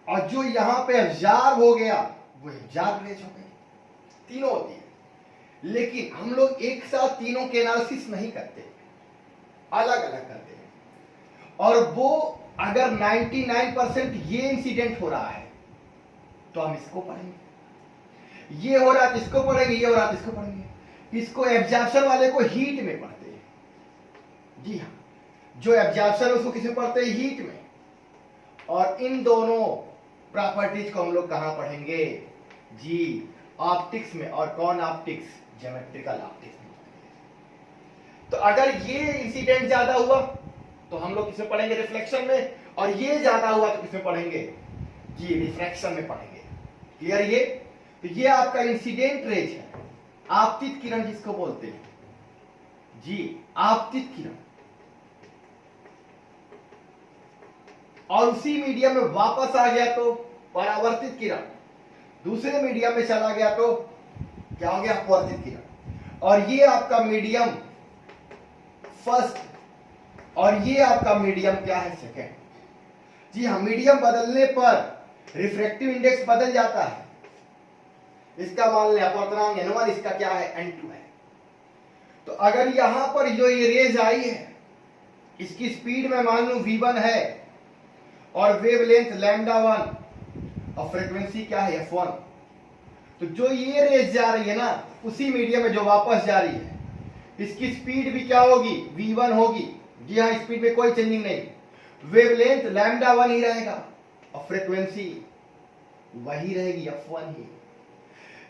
और जो यहां पे एब्जॉर्ब हो गया वो एब्जॉर्ब रेज हो गई। तीनों होती है, लेकिन हम लोग एक साथ तीनों के एनालिसिस नहीं करते, अलग अलग करते हैं। और वो अगर 99% ये इंसिडेंट हो रहा है तो हम इसको पढ़ेंगे, ये हो रहा है तो इसको पढ़ेंगे, ये हो रहा है तो इसको पढ़ेंगे। इसको एब्जॉर्प्शन वाले को हीट में पढ़ते हैं। जी हाँ, जो एब्जॉर्प्शन उसको किसमें पढ़ते हैं? हीट में। और इन दोनों प्रॉपर्टीज को हम लोग कहां पढ़ेंगे? जी, ऑप्टिक्स में। और कौन ऑप्टिक्स? ज्योमेट्रिकल ऑप्टिक्स में। तो अगर ये इंसिडेंट ज्यादा हुआ तो हम लोग किसमें पढ़ेंगे? रिफ्लेक्शन में। और ये ज्यादा हुआ तो किसमें पढ़ेंगे? जी, रिफ्रैक्शन में पढ़ेंगे। क्लियर? ये तो ये आपका इंसिडेंट रेज है, आपतित किरण जिसको बोलते हैं। जी, आपतित किरण। और उसी मीडियम में वापस आ गया तो परावर्तित किरण। दूसरे मीडियम में चला गया तो क्या हो गया? अपवर्तित किरण। और ये आपका मीडियम फर्स्ट, और ये आपका मीडियम क्या है? सेकेंड। जी हाँ, मीडियम बदलने पर रिफ्रैक्टिव इंडेक्स बदल जाता है। इसका मान लें अपवर्तनांक n1, इसका क्या है? n2 है। तो अगर यहां पर जो ये रेज आई है, इसकी स्पीड में मान लूं v1 है और वेवलेंथ λ1 और फ्रीक्वेंसी क्या है? f1। तो जो ये रेज जा रही है ना, उसी मीडियम में जो वापस जा रही है, इसकी स्पीड भी क्या होगी? v1 होगी। जी हाँ, स्पीड में कोई चेंजिंग नहीं, वेवलेंथ λ1 ही रहेगा और फ्रीक्वेंसी वही रहेगी, f1 ही।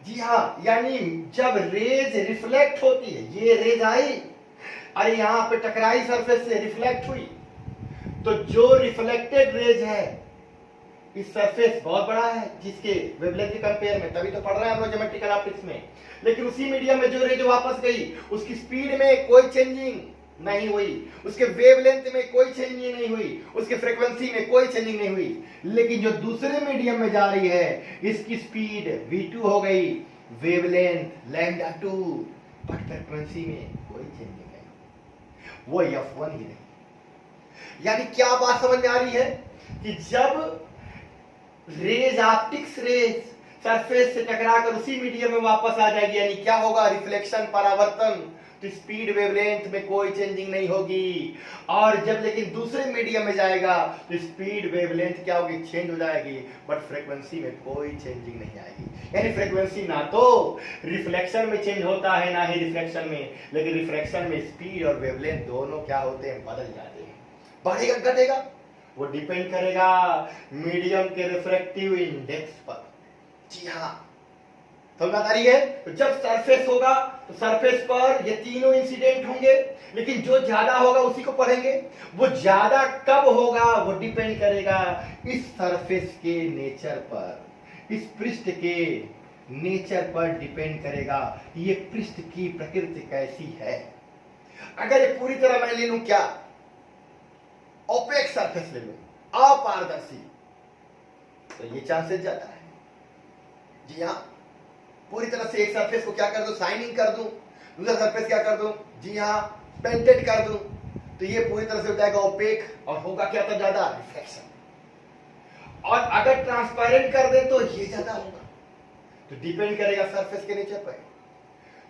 जी हाँ, यानी जब रेज रिफ्लेक्ट होती है, ये रेज आई और यहां पे टकराई सरफेस से, रिफ्लेक्ट हुई, तो जो रिफ्लेक्टेड रेज है, इस सरफेस बहुत बड़ा है जिसके वेवलेंथ के कंपेयर में, तभी तो पढ़ रहे हैं हम लोग ज्योमेट्रिकल ऑप्टिक्स में। लेकिन उसी मीडियम में जो रेज वापस गई, उसकी स्पीड में कोई चेंजिंग नहीं हुई, उसके वेवलेंथ में कोई चेंजिंग नहीं हुई, उसके फ्रीक्वेंसी में कोई चेंजिंग नहीं हुई। लेकिन जो दूसरे मीडियम में जा रही है, इसकी स्पीड v2 हो गई, वेवलेंथ λ2, बट फ्रीक्वेंसी में कोई चेंजिंग नहीं, वो f1 ही रही। यानी क्या बात समझ में आ रही है कि जब रेज, ऑप्टिक्स रेज सरफेस से टकराकर उसी मीडियम में वापस आ जाएगी, यानी क्या होगा? रिफ्लेक्शन, परावर्तन, तो स्पीड, वेवलेंथ में कोई चेंजिंग नहीं होगी। और जब लेकिन दूसरे मीडियम में जाएगा तो स्पीड, वेवलेंथ क्या होगी? चेंज हो जाएगी, बट फ्रीक्वेंसी में कोई चेंजिंग नहीं आएगी। यानी फ्रीक्वेंसी ना तो रिफ्लेक्शन में चेंज होता है, ना ही रिफ्लेक्शन में, लेकिन रिफ्लेक्शन में स्पीड और वेवलेंथ दोनों क्या होते हैं? बदल जाते हैं। बढ़ेगा, घटेगा, वो डिपेंड करेगा मीडियम के रिफ्रैक्टिव इंडेक्स पर। जी हाँ, समझ आ रही है? तो जब सरफेस होगा तो सरफेस पर ये तीनों इंसिडेंट होंगे, लेकिन जो ज्यादा होगा उसी को पढ़ेंगे। वो ज्यादा कब होगा वो डिपेंड करेगा इस सरफेस के नेचर पर, इस पृष्ठ के नेचर पर डिपेंड करेगा, ये पृष्ठ की प्रकृति कैसी है। अगर ये पूरी तरह मैं ले लूं क्या? ओपेक सरफेस ले लूं, अपारदर्शी, तो ये चांसेस ज्यादा है। जी हाँ, पूरी तरह से एक सरफेस को क्या कर दूं? शाइनिंग कर दूं, दूसरा सरफेस क्या कर दूं? जी हाँ, पेंटेड कर दूं, तो ये पूरी तरह से हो जाएगा ओपेक, और होगा क्या? तब ज्यादा रिफ्लेक्शन। और अगर ट्रांसपेरेंट कर दे तो ये ज्यादा होगा। तो डिपेंड करेगा सरफेस के नेचर पर।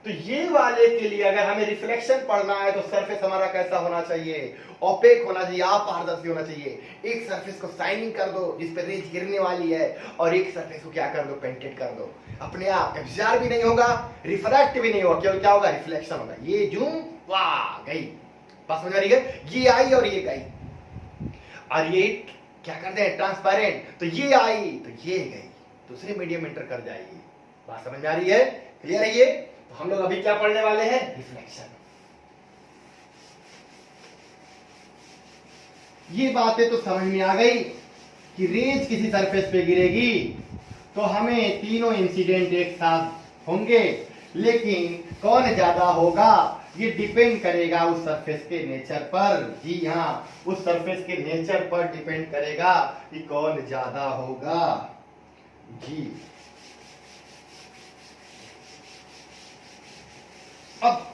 तो ये वाले के लिए अगर हमें रिफ्लेक्शन पढ़ना है तो सरफेस हमारा कैसा होना चाहिए? ओपेक होना चाहिए, अपारदर्शी होना चाहिए। एक सरफेस को शाइनिंग कर दो जिस पर रेज गिरने वाली है, और एक सरफेस को क्या कर दो? पेंटेड कर दो। अपने आप एब्जॉर्ब भी नहीं होगा, रिफ्रैक्ट भी नहीं होगा, केवल क्या होगा? रिफ्लेक्शन होगा। ये जूम, वाह गई, पास समझ आ रही है? ये आई और ये गई, और ये क्या करते हैं? ट्रांसपेरेंट, तो ये आई तो ये गई, दूसरे मीडियम एंटर कर जाएगी। बात समझ में आ रही है? क्लियर है? ये तो हम लोग अभी क्या पढ़ने वाले हैं? रिफ्लेक्शन। ये बातें तो समझ में आ गई कि रेज किसी सरफेस पे गिरेगी तो हमें तीनों इंसिडेंट एक साथ होंगे, लेकिन कौन ज्यादा होगा ये डिपेंड करेगा उस सरफेस के नेचर पर। जी हाँ, उस सरफेस के नेचर पर डिपेंड करेगा कि कौन ज्यादा होगा। जी अब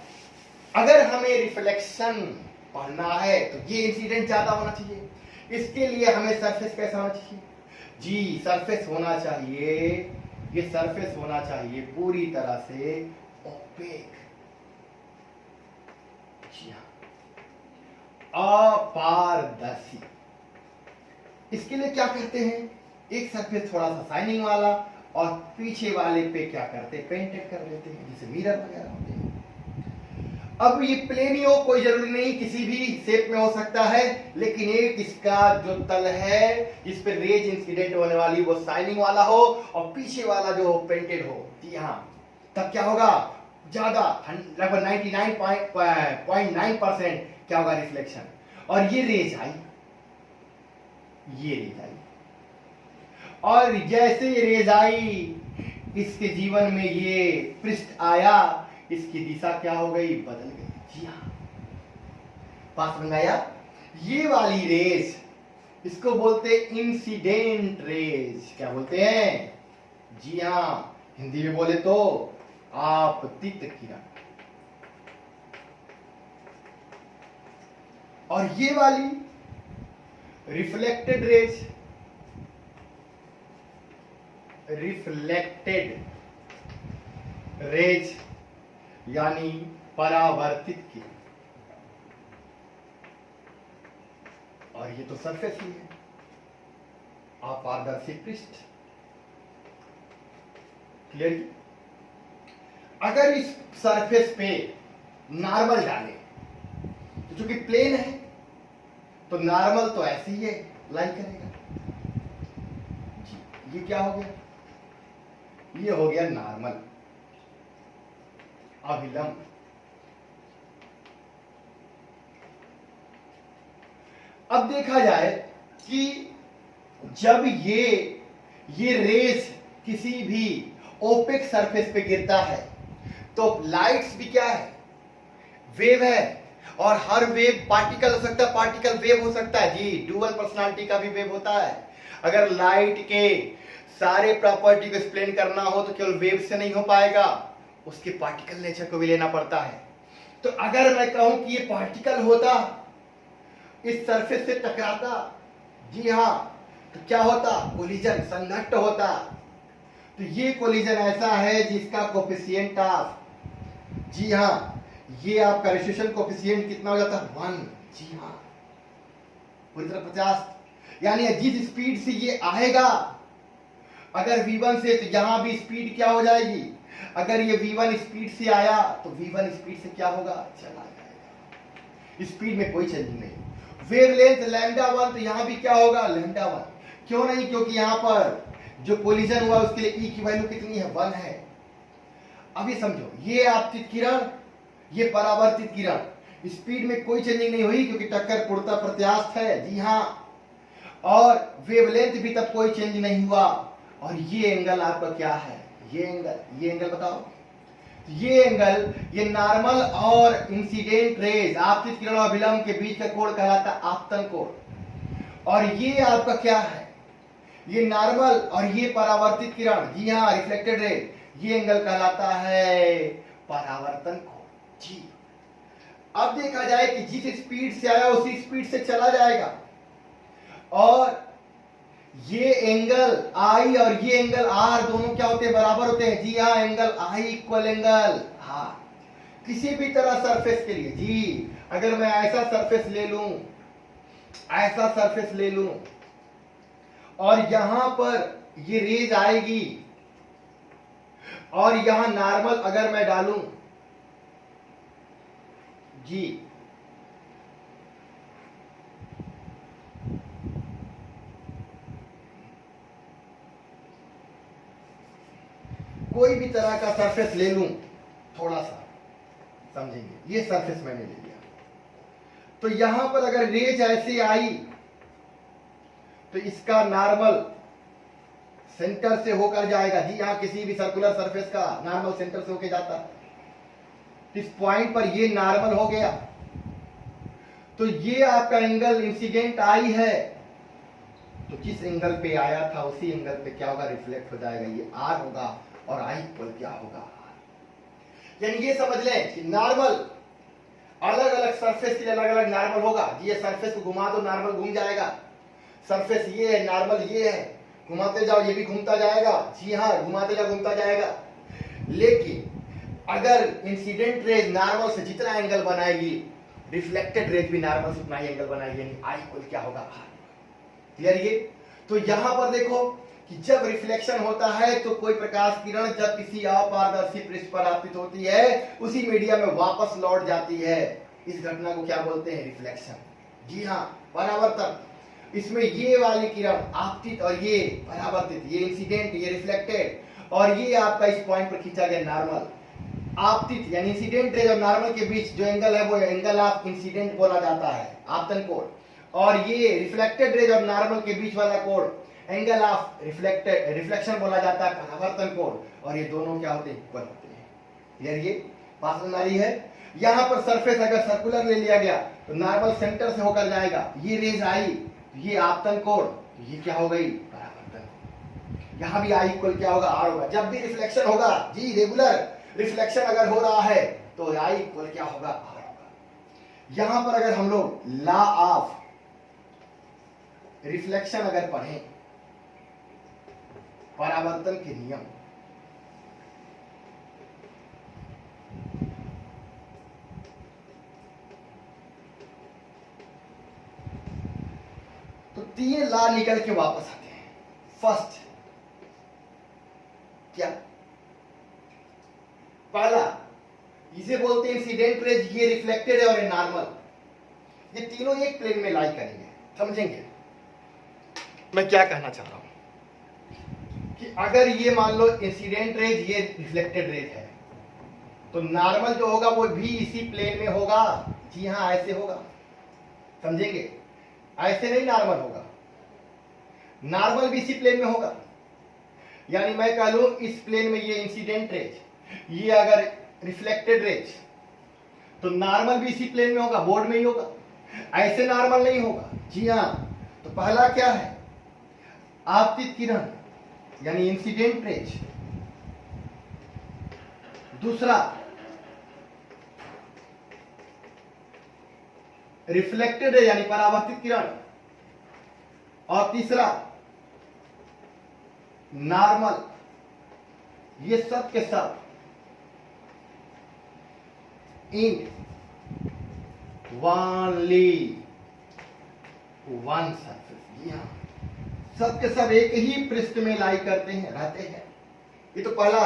अगर हमें रिफ्लेक्शन पढ़ना है तो ये इंसिडेंट ज्यादा होना चाहिए। इसके लिए हमें सरफेस कैसा होना चाहिए? जी सरफेस होना चाहिए, ये सरफेस होना चाहिए पूरी तरह से ओपेक, जी हाँ, अपारदर्शी। इसके लिए क्या करते हैं, एक सरफेस थोड़ा सा शाइनिंग वाला और पीछे वाले पे क्या करते हैं, पेंटेड कर लेते हैं, जैसे मिरर वगैरह होते हैं। अब ये प्लेन ही हो, कोई जरूरी नहीं, किसी भी शेप में हो सकता है, लेकिन एक इसका जो तल है जिस पे रेज इंसिडेंट होने वाली वो शाइनिंग वाला हो और पीछे वाला जो पेंटेड हो। जी हाँ, तब क्या होगा, ज्यादा लगभग 99.9% क्या होगा, रिफ्लेक्शन। और ये रेज आई, ये रेज आई, और जैसे ये रेज आई इसके जीवन में ये पृष्ठ आया, इसकी दिशा क्या हो गई, बदल गई। जी हाँ, पास में आया। ये वाली रेज इसको बोलते हैं इंसिडेंट रेज। क्या बोलते हैं, जी हाँ, हिंदी में बोले तो आपतित किरण। और ये वाली रिफ्लेक्टेड रेज, रिफ्लेक्टेड रेज यानी परावर्तित किरण। और ये तो सरफेस ही है, अपारदर्शी पृष्ठ। क्लियर? अगर इस सरफेस पे नॉर्मल डालें तो चूंकि प्लेन है तो नॉर्मल तो ऐसे ही है, लाइन करेगा। जी, ये क्या हो गया, ये हो गया नॉर्मल, अभिलंब। अब देखा जाए कि जब ये रेस किसी भी ओपेक सरफेस पे गिरता है तो लाइट्स भी क्या है, वेव है। और हर वेव पार्टिकल हो सकता है, पार्टिकल वेव हो सकता है। जी, डुअल पर्सनालिटी का भी वेव होता है। अगर लाइट के सारे प्रॉपर्टी को एक्सप्लेन करना हो तो केवल वेव से नहीं हो पाएगा, उसके पार्टिकल नेचर को भी लेना पड़ता है। तो अगर मैं कहूं कि ये पार्टिकल होता, इस सरफेस से टकराता, जी हाँ, तो क्या होता, कोलिजन, संघट्ट होता। तो ये कोलिजन ऐसा है जिसका कोफिशिएंट ऑफ, जी हाँ, ये आपका रेडिएशन कोफिशिएंट कितना हो जाता है, 1। जी हाँ, पूरी तरह 50। यानी जिस स्पीड से ये आएगा, अगर v1 से, तो यहां भी स्पीड क्या हो जाएगी। अगर ये v1 स्पीड से आया तो v1 स्पीड से क्या होगा, चला जाएगा। स्पीड में कोई चेंज नहीं। वेवलेंथ λ1, तो यहां भी क्या होगा, λ1। क्यों नहीं, क्योंकि यहां पर जो कोलिजन हुआ उसके लिए E की वैल्यू कितनी है, 1 है। अब ये समझो, ये आपतित किरण, ये परावर्तित किरण, स्पीड में कोई चेंजिंग नहीं हुई क्योंकि टक्कर पूर्णतः प्रत्यास्थ है। जी हाँ, और वेवलेंथ भी तब कोई चेंज नहीं हुआ। और ये एंगल आपका क्या है, ये एंगल बताओ। ये एंगल, ये नॉर्मल और इंसिडेंट रेज, आपतित किरण और अभिलंब के बीच का कोण कहलाता है आपतन कोण। और ये आपका क्या है, ये नॉर्मल और ये परावर्तित किरण, जी हाँ, रिफ्लेक्टेड रेज, ये एंगल कहलाता है परावर्तन कोण। जी, अब देखा जाए कि जिस स्पीड से आया उसी स्पीड से चला जाएगा। और ये एंगल आई और ये एंगल आर दोनों क्या होते हैं, बराबर होते हैं। जी हाँ, angle I equal angle R किसी भी तरह सरफेस के लिए। जी, अगर मैं ऐसा सरफेस ले लूं, ऐसा सरफेस ले लूं और यहां पर ये रेज आएगी और यहां नॉर्मल अगर मैं डालूं, जी, कोई भी तरह का सरफेस ले लूं, थोड़ा सा समझेंगे, ये सरफेस मैंने ले लिया, तो यहां पर अगर रेज ऐसे आई तो इसका नॉर्मल सेंटर से होकर जाएगा। जी हाँ, किसी भी सर्कुलर सरफेस का नॉर्मल सेंटर से होकर जाता है। इस पॉइंट पर ये नॉर्मल हो गया, तो ये आपका एंगल इंसिडेंट आई है, तो जिस एंगल पे आया था उसी एंगल पे क्या होगा, रिफ्लेक्ट हो जाएगा, ये आर होगा। और आई इक्वल क्या होगा, यानी ये समझ लें कि नॉर्मल अलग अलग सरफेस के लिए अलग अलग नॉर्मल होगा। ये सरफेस को घुमा दो, नॉर्मल घूम जाएगा। सरफेस ये है, नॉर्मल ये है, घुमाते जाओ ये भी घूमता जाएगा। जी हाँ, घुमाते जाओ घूमता जाएगा। लेकिन अगर इंसिडेंट रेज नॉर्मल से जितना एंगल बनाएगी, रिफ्लेक्टेड रेज भी नॉर्मल से उतना ही एंगल बनाएगी, यानी आई इक्वल क्या होगा, क्लियर ये। तो यहां पर देखो कि जब रिफ्लेक्शन होता है तो कोई प्रकाश किरण जब किसी अपारदर्शी पृष्ठ पर आपतित होती है, उसी मीडिया में वापस लौट जाती है। इस घटना को क्या बोलते हैं, रिफ्लेक्शन। जी हाँ, परावर्तन। इसमें ये वाली किरण आपतित और ये परावर्तित, ये इंसिडेंट, ये रिफ्लेक्टेड, और ये आपका इस पॉइंट पर खींचा गया नॉर्मल। आपतित यानी इंसिडेंट रेज और नॉर्मल के बीच जो एंगल है वो एंगल ऑफ इंसिडेंट बोला जाता है, आपतन कोण। और ये रिफ्लेक्टेड रेज और नॉर्मल के बीच वाला कोण एंगल ऑफ रिफ्लेक्शन बोला जाता है, परावर्तन कोण। और ये दोनों क्या होते हैं, इक्वल होते हैं। क्लियर ये बात समझ आ रही है। यहां पर सरफेस अगर सर्कुलर ले लिया गया तो नॉर्मल सेंटर से होकर जाएगा, ये रेज आई, ये आपतन कोण, तो ये क्या हो गई, परावर्तन। यहां भी आई इक्वल क्या होगा, आर होगा। जब भी रिफ्लेक्शन होगा, जी रेगुलर रिफ्लेक्शन अगर हो रहा है तो आई इक्वल क्या होगा, आर होगा। यहां पर अगर हम लोग लॉ ऑफ रिफ्लेक्शन अगर पढ़ें, परावर्तन के नियम, तो 3 लॉ निकल के वापस आते हैं। फर्स्ट क्या, पहला इसे बोलते हैं इंसिडेंट रेज, ये रिफ्लेक्टेड है और ये नॉर्मल। ये तीनों एक प्लेन में लाई करेंगे, समझेंगे मैं क्या कहना चाह रहा हूं। कि अगर ये मान लो इंसिडेंट रेज, ये रिफ्लेक्टेड रेज है, तो नॉर्मल जो होगा वो भी इसी प्लेन में होगा। जी हाँ, ऐसे होगा, समझेंगे। ऐसे नहीं नॉर्मल होगा, नॉर्मल भी इसी प्लेन में होगा। यानी मैं कह लूं इस प्लेन में ये इंसिडेंट रेज, ये अगर रिफ्लेक्टेड रेज, तो नॉर्मल भी इसी प्लेन में होगा, बोर्ड में ही होगा, ऐसे नॉर्मल नहीं होगा। जी हाँ, तो पहला क्या है, आपतित किरण यानी इंसिडेंट रेज। दूसरा रिफ्लेक्टेड रेज यानी परावर्तित किरण। और तीसरा नॉर्मल। ये सब के सब इन ओनली वन सरफेस। जी हाँ, सब के सब एक ही पृष्ठ में लाई करते हैं, रहते हैं। ये तो पहला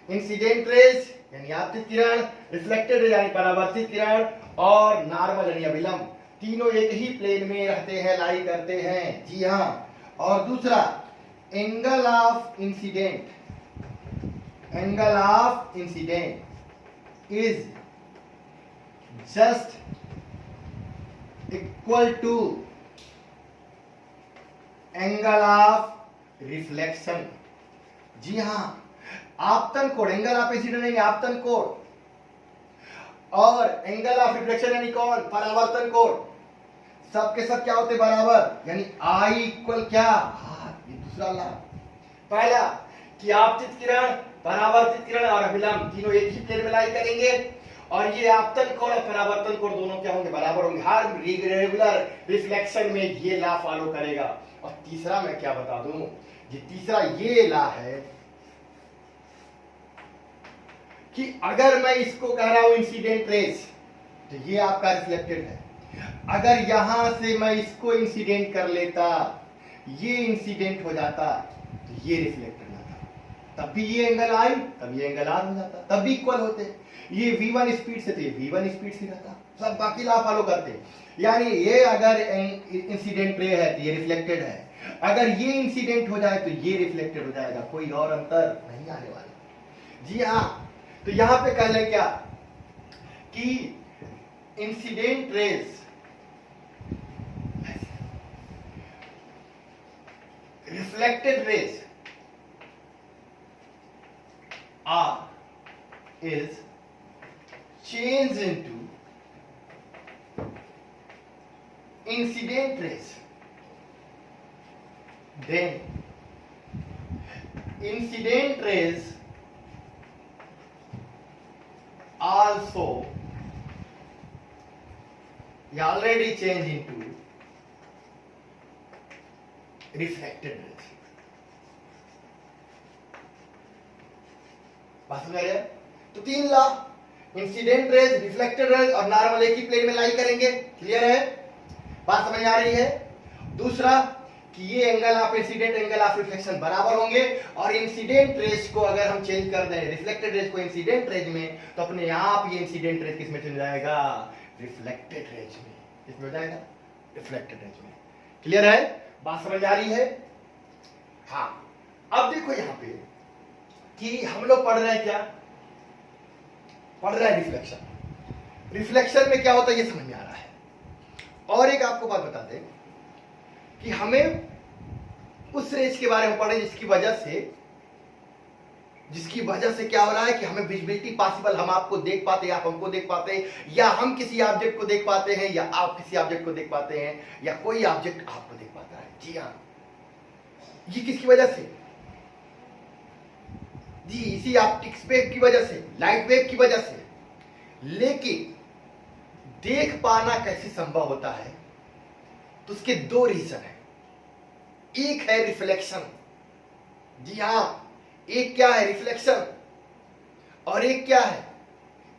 इंसिडेंट रेज यानी आपतित किरण, रिफ्लेक्टेड रेज यानी परावर्तित किरण, और नॉर्मल यानी अभिलंब, तीनों एक ही प्लेन में रहते हैं, लाई करते हैं। जी हाँ। और दूसरा angle of incident, angle of incident is just equal to angle of reflection. जी हां, आपतन कोण, एंगल ऑफ इंसिडेंट यानी आपतन कोण, और एंगल ऑफ रिफ्लेक्शन यानी कौन, परावर्तन कोण। सब के सब क्या होते बराबर, यानी आई इक्वल क्या, ये दूसरा ला। पहला कि आपतित किरण, परावर्तित किरण और अभिलंब तीनों एक ही प्लेन में लाई करेंगे, और ये आपतन कोण और परावर्तन कोण दोनों क्या होंगे, बराबर होंगे। हर रेगुलर रिफ्लेक्शन में ये ला फॉलो करेगा। और तीसरा मैं क्या बता दूं, ये तीसरा ये ला है कि अगर मैं इसको कह रहा हूं इंसिडेंट रेज, तो ये आपका रिफ्लेक्टेड है। अगर यहां से मैं इसको इंसिडेंट कर लेता, ये इंसिडेंट हो जाता, तो ये रिफ्लेक्टेड होता, तब भी ये एंगल आई, तब ये एंगल आर हो जाता, तब भी इक्वल होते। ये v1 स्पीड से, तो ये v1 स्पीड से रहता, सब बाकी लॉ फॉलो करते। यानी ये अगर इंसिडेंट रे है तो ये रिफ्लेक्टेड है, अगर ये इंसिडेंट हो जाए तो ये रिफ्लेक्टेड हो जाएगा, कोई और अंतर नहीं आने वाला। जी हाँ, तो यहां पे कह लें क्या कि incident raise reflected rays is changed into incident rays, then incident rays also already changed into reflected rays. बात समझ आ रही है? तो 3 law, incident raise, reflected raise और नॉर्मल एक ही प्लेन में लाई करेंगे। क्लियर है? बात समझ आ रही है? दूसरा कि ये angle of incident, angle of reflection बराबर होंगे, और इंसिडेंट रेज को अगर हम चेंज कर दें, रिफ्लेक्टेड रेज को इंसिडेंट रेज में, तो अपने आप ये इंसिडेंट रेज किसमें चल जाएगा? रिफ्लेक्टेड रेज में। किसमें हो जाएगा? रिफ्लेक्टेड रेज में। क्लियर है? बात समझ आ रही है? हाँ। अब देखो यहां पे कि हम लोग पढ़ रहे हैं क्या? पढ़ रहे हैं रिफ्लेक्शन। रिफ्लेक्शन में क्या होता है ये समझ में आ रहा है। और एक आपको बात बता दें कि हमें उस रेज के बारे में पढ़े जिसकी वजह से क्या हो रहा है कि हमें विजिबिलिटी पॉसिबल, हम आपको देख पाते हैं, आप हमको देख पाते हैं, या हम किसी ऑब्जेक्ट को देख पाते हैं, या आप किसी ऑब्जेक्ट को देख पाते हैं, या कोई ऑब्जेक्ट आपको देख पाता है। जी हाँ, ये किसकी वजह से? जी इसी ऑप्टिक्स वेव की वजह से, लाइट वेव की वजह से। लेकिन देख पाना कैसे संभव होता है? तो उसके 2 रीजन है। एक है रिफ्लेक्शन, जी हां, एक क्या है? रिफ्लेक्शन। और एक क्या है?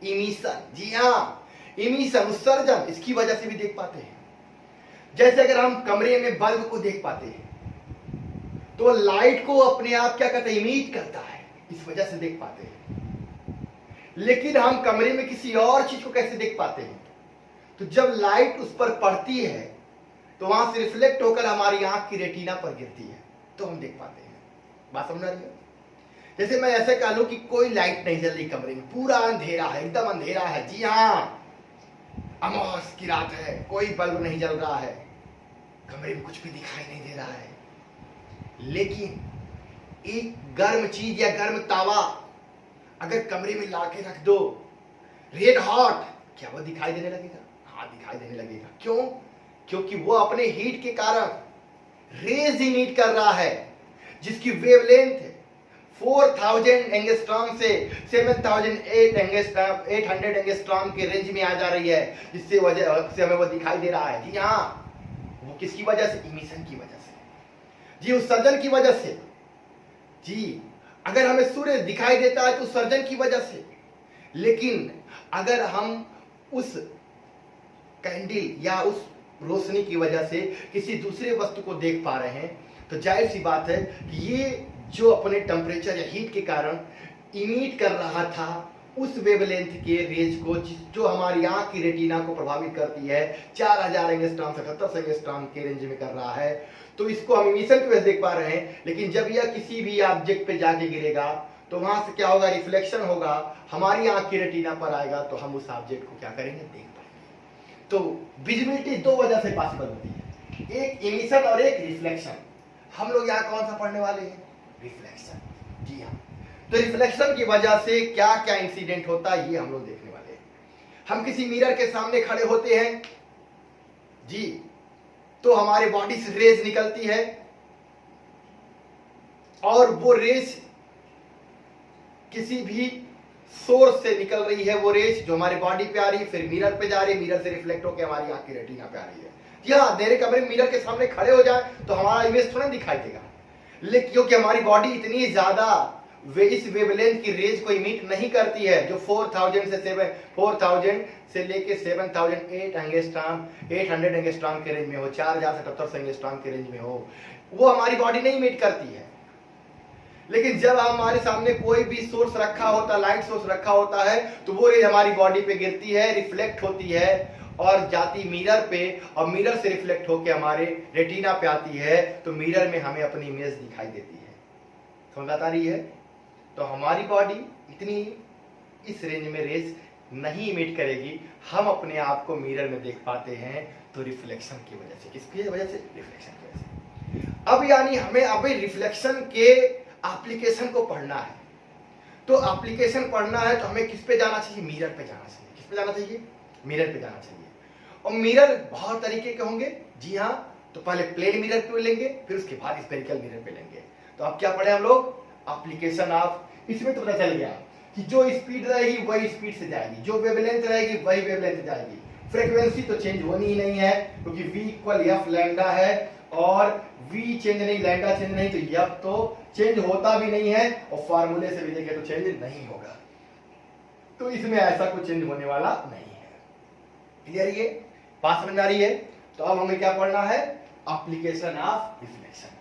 इमिशन। जी हां, इमिशन, उत्सर्जन, इसकी वजह से भी देख पाते हैं। जैसे अगर हम कमरे में बल्ब को देख पाते हैं तो लाइट को अपने आप क्या करता है? इमिट करता है, इस वजह से देख पाते हैं। लेकिन हम कमरे में किसी और चीज को कैसे देख पाते हैं? तो जब लाइट उस पर पड़ती है तो वहां से रिफ्लेक्ट होकर हमारी आंख की रेटिना पर गिरती है, तो हम देख पाते हैं। बात समझ आ रही है? जैसे मैं ऐसे कह लूं कि कोई लाइट नहीं जल रही कमरे में, पूरा अंधेरा है, एकदम अंधेरा है। जी हां, अमावस की रात है, कोई बल्ब नहीं जल रहा है, कमरे में कुछ भी दिखाई नहीं दे रहा है। लेकिन एक गर्म चीज या गर्म तावा अगर कमरे में लाके रख दो, रेड हॉट, क्या वो दिखाई देने लगेगा? हाँ, दिखाई देने लगेगा। क्यों? क्योंकि वो अपने हीट के कारण रेज इमिट कर रहा है, जिसकी वेवलेंथ 4000 एंगस्ट्रॉम से 7800 एंगस्ट्रॉम के रेंज में आ जा रही है, जिससे वजह से हमें वो दिखाई दे रहा है। जी हाँ, वो किसकी वजह से? इमिशन की वजह से, जी उत्सर्जन की वजह से। जी अगर हमें सूर्य दिखाई देता है तो उत्सर्जन की वजह से। लेकिन अगर हम उस कैंडल या उस रोशनी की वजह से किसी दूसरे वस्तु को देख पा रहे हैं, तो जाहिर सी बात है कि ये जो अपने टेम्परेचर या हीट के कारण इमिट कर रहा था उस वेवलेंथ के रेज को, जो हमारी आंख की रेटिना को प्रभावित करती है, 4000 एंगस्ट्रॉम से 7800 एंगस्ट्रॉम के रेंज में कर रहा है, तो इसको हम इमिशन की वजह से देख पा रहे हैं। लेकिन जब यह किसी भी ऑब्जेक्ट पे जाके गिरेगा तो वहां से क्या होगा? रिफ्लेक्शन होगा, हमारी आंख की रेटिना पर आएगा, तो हम उस ऑब्जेक्ट को क्या करेंगे? देख पाएंगे। तो विजिबिलिटी 2 वजह से पॉसिबल होती है, एक इमिशन और एक रिफ्लेक्शन। हम लोग यहाँ कौन सा पढ़ने वाले हैं? रिफ्लेक्शन। जी हाँ, तो रिफ्लेक्शन की वजह से क्या क्या इंसिडेंट होता है ये हम लोग देखने वाले हैं। हम किसी मिरर के सामने खड़े होते हैं जी, तो हमारे बॉडी से रेज निकलती है, और वो रेज किसी भी सोर्स से निकल रही है। वो रेज जो हमारे बॉडी पे आ रही है, फिर मिरर पे जा रही है, मिरर से रिफ्लेक्ट होकर हमारी आंख की रेटिना पे आ रही है। जी हाँ, अंधेरे कमरे में मिरर के सामने खड़े हो जाए तो हमारा इमेज थोड़ा दिखाई देगा, लेकिन क्योंकि हमारी बॉडी इतनी ज्यादा इस वेवलेंथ की रेज को इमिट नहीं करती है, जो 4000 से लेके 800 एंगस्ट्रॉम के रेंज में हो, 4000 से 7800 एंगस्ट्रॉम के रेंज में हो, वो हमारी बॉडी नहीं इमिट करती है। लेकिन जब हमारे सामने कोई भी सोर्स रखा होता, लाइट सोर्स रखा होता है, तो वो रेज हमारी बॉडी पे गिरती है, रिफ्लेक्ट होती है और जाती मिरर पे, और मिरर से रिफ्लेक्ट होकर हमारे रेटिना पे आती है, तो मिरर में हमें अपनी इमेज दिखाई देती है। समझ आ रही है? तो हमारी बॉडी इतनी इस रेंज में रेज नहीं इमिट करेगी, हम अपने आप को मिरर में देख पाते हैं, तो रिफ्लेक्शन की वजह से। किसकी वजह से? रिफ्लेक्शन की वजह से। अब यानी हमें अभी रिफ्लेक्शन के एप्लीकेशन को पढ़ना है। तो एप्लीकेशन पढ़ना है तो हमें किस पे जाना चाहिए? मिरर पे जाना चाहिए। किस पे जाना चाहिए? मिरर पे जाना चाहिए। और मिरर बहुत तरीके के होंगे। जी हाँ, तो पहले प्लेन मिरर पे लेंगे, फिर उसके बाद स्फेरिकल मिरर पे लेंगे। तो अब क्या पढ़े हम लोग? Application of. इसमें तो पता चल गया कि जो स्पीड रहेगी वही स्पीड से जाएगी, जो वेवलेंथ रहेगी वही वेवलेंथ से जाएगी। फ्रीक्वेंसी तो चेंज होनी ही नहीं है, क्योंकि v इक्वल एफ लैम्डा है, और v चेंज नहीं, लैम्डा चेंज नहीं, तो एफ तो चेंज होता भी नहीं है, और फार्मूले से भी देखें तो चेंज नहीं होगा। तो इसमें ऐसा कुछ चेंज होने वाला नहीं है। क्लियर? ये बात समझ आ रही है? तो अब हमें क्या पढ़ना है? Application of reflection.